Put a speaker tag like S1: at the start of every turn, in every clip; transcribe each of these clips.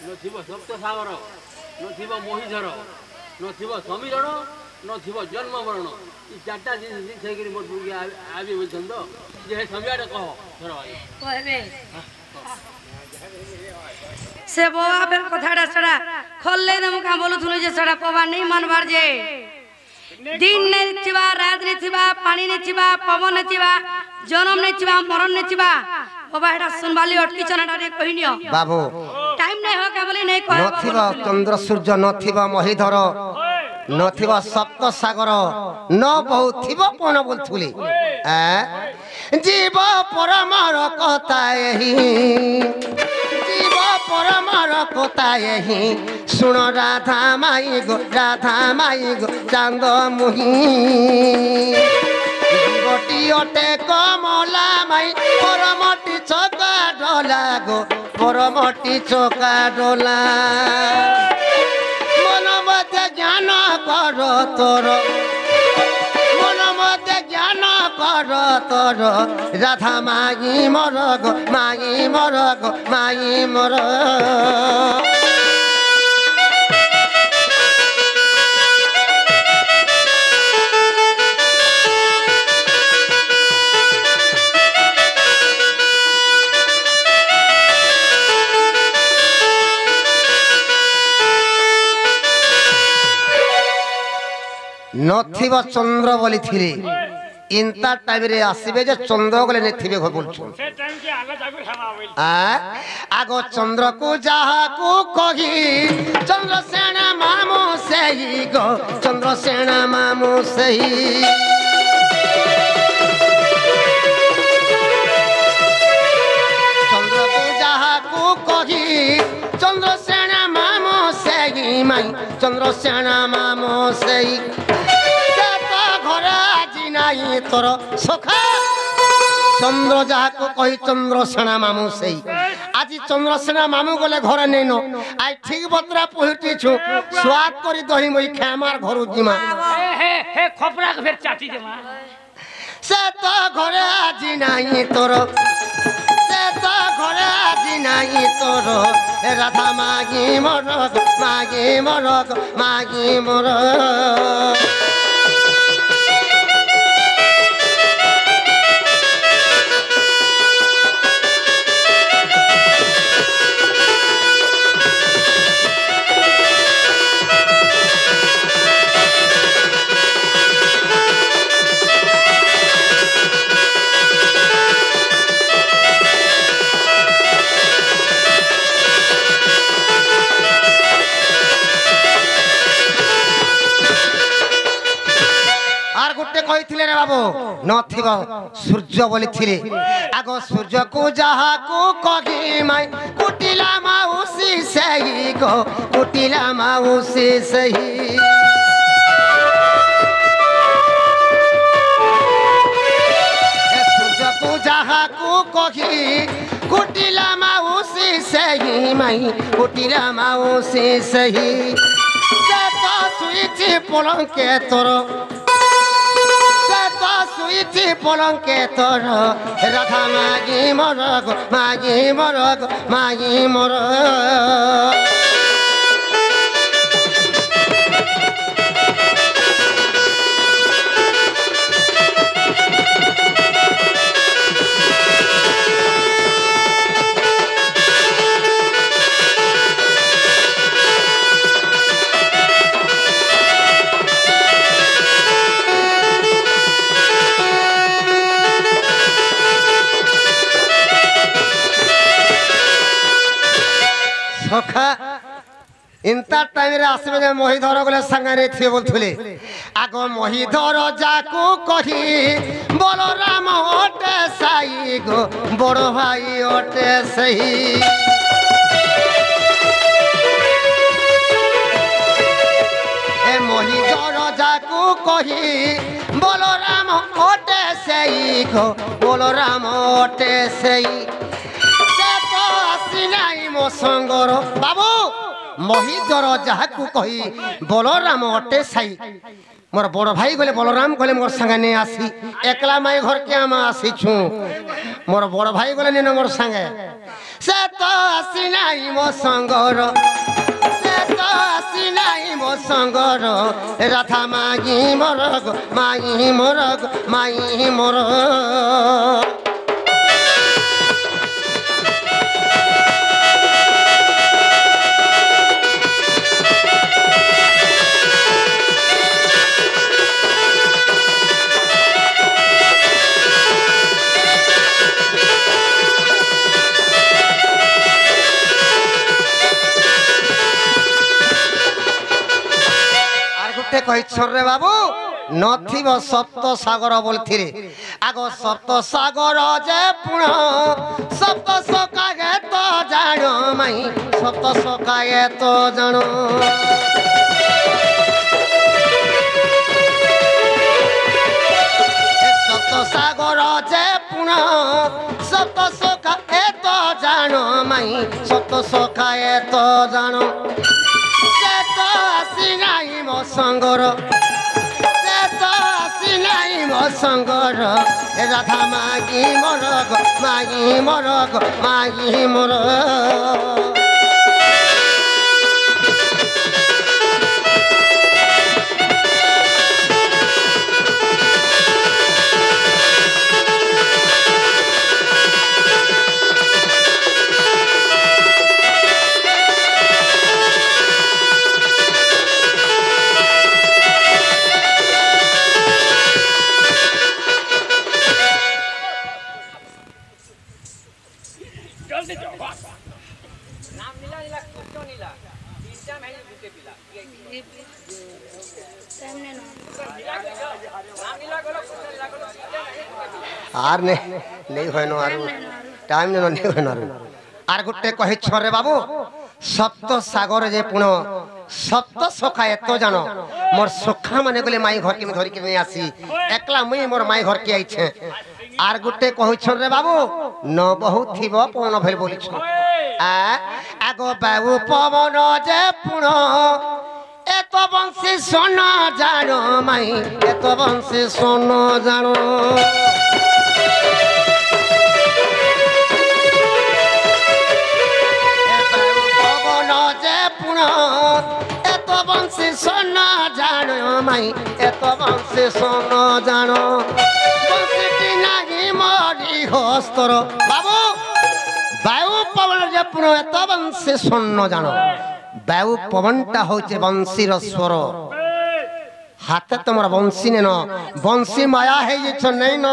S1: नथिब सप्तसागर नथिब मोहिधर नथिब समीरण नथिब जन्म मरण ये चार्टा जिनिस थैकरी मोर बुगी आबी बोलछन तो जे समयाडे कह धर भाई
S2: कहबे से बोआ बेर कथाडा सडा खोलले दम का बोलुथुनु जे सडा पवा नहीं मानबार जे दिन नहीं थिबा रात नहीं थिबा पानी नहीं थिबा पवन नहीं थिबा जन्म नहीं थिबा मरण नहीं थिबा बाबा हेडा सुनबाली अटकी चनाडा रे कहिनियो
S3: बाबू
S2: टाइम नहीं हो के बोली नहीं कह
S3: नथिबा चंद्र सूर्य नथिबा महिधर नथिबा सप्त सागर न बहुथिबा पन बोलथुली जीव परमार कथा एही जीव परमार कथा एही सुन राधा माई गो चांद मुही गोटी अटे कमला माई परमटी चका डोला गो परमटी चका डोला मन मध्य ज्ञान कर तोर मन मध्य ज्ञान कर तोर राधा मागी मोर गो मागी मोर गो मागी मोर नथिब चंद्र बोली थिले इंता टाइम रे आसीबे जे चंद्र गले नथिबे घर बोलछु
S4: से टाइम के आला जागुर खाना आवे
S3: आगो चंद्र को जहा को कही चंद्र सेना मामो सही गो चंद्र सेना मामो सही चंद्र को जहा को कही चंद्र सेना मामो सही माई चंद्र सेना मामो सही नहीं तोर सखा चंद्र जहा को कही चंद्र सेना मामू से आज चंद्र सेना मामू गले घर नहीं नो आई ठीक बतरा पहुंची छु स्वाद करी दही मई खामार घर जिमा
S4: हे खपरा के फिर चाटी देमा
S3: से तो घर आज नहीं तोर से तो घर आज नहीं तोर राधा मागी मोर मागी मोर मागी मोर नथिब सूर्य बोली थिले आगो सूर्य को जहा को कही माई कुटिला माउसी सही गो कुटिला माउसी सही सूर्य को जहा को कही कुटिला माउसी सही माई कुटिला माउसी सही तो सुईची पलंके तोर सुईची पलंके तोर राधा मागी मोर गो मागी मोर गो मागी मोर सखा इंता टाइम रे आसबे जे मोहिधर गले संगारे थे बोलथुले आगो मोहिधर जाकू कही बलराम ओटे साई गो बड़ भाई ओटे सही ए मोहिधर जाकू कही बलराम ओटे सही गो बलराम ओटे सही से तो आसी नाही मो संगर बाबू महिधर जहा कही बलराम अटे साई मोर बड़ भाई गले बलराम गले मोर संगे नहीं आसी एकला माई घर के आम आसी छु মোর বড় ভাই গলে নিন মোর সঙ্গে সে তো আসি নাই মো সঙ্গর সে তো আসি নাই মো সঙ্গর রাধা মাগি মোর গো মাগি মোর গো মাগি মোর কইছরে বাবু নথিব সপ্ত সাগর বলথিরে আগ সপ্ত সাগর যে পুণ সপ্ত সকাগে তো জাণ মাই সপ্ত সকাগে তো জাণ সপ্ত সাগর যে পুণ সপ্ত সকাগে তো জাণ মাই সপ্ত সকাগে তো জাণ সঙ্গর সে তো আসি নাই মো সঙ্গর রাধা মাগি মোর গো মাগি মোর গো মাগি মোর আর নেই হয় না আর টাইম নেই হয় না আর গোটে কহিছ রে বাবু সপ্ত সাগর যে পুণ সপ্ত সখা এত জান মোর সখা মানে গলে মাই ঘরকে ধরিকি নিয়ে আসি একলা মুই মোর মাই ঘরকে আইছে আর গোটে কহিছ রে বাবু ন বহু থিব পবন ভেল বলিছ আগ বাবু পবন যে পুণ এত বংশী সোন জান মাই এত বংশী সোন জান পবন যে পুণ এত বংশী সোন জান মাই এত বংশী সোন জান বংশীটি নাহি মরি হস্তর বাবু বায়ু পবন যে পুণ এত বংশী সোন জান বায়ু পবনটা হচ্ছে বংশীর স্বর হাতে তোমার বংশী নেন বংশী মায়া হয়ে যাচ্ছ নেই ন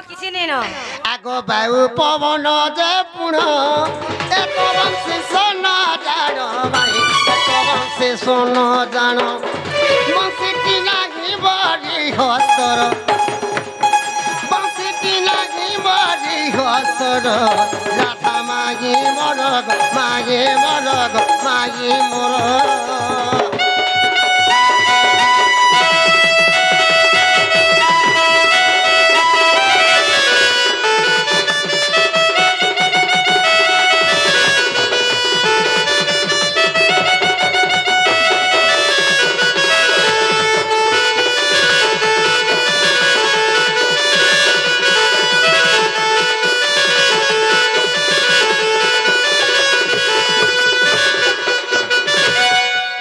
S2: কিছু নেই না
S3: আগ বায়ু পবন যে পুণ এত বংশী সোন জান ভাই এত বংশী সোন জান বংশীটি নাহি বরি হস্তর বংশীটি নাহি বরি হস্তর রাধা মাগি মোর গো মাগি মোর গো মাগি মোর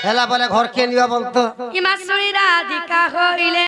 S3: হেলা বলে ঘর কে নিবা বলতো
S2: হিমাশ্বরী রাধিকা হইলে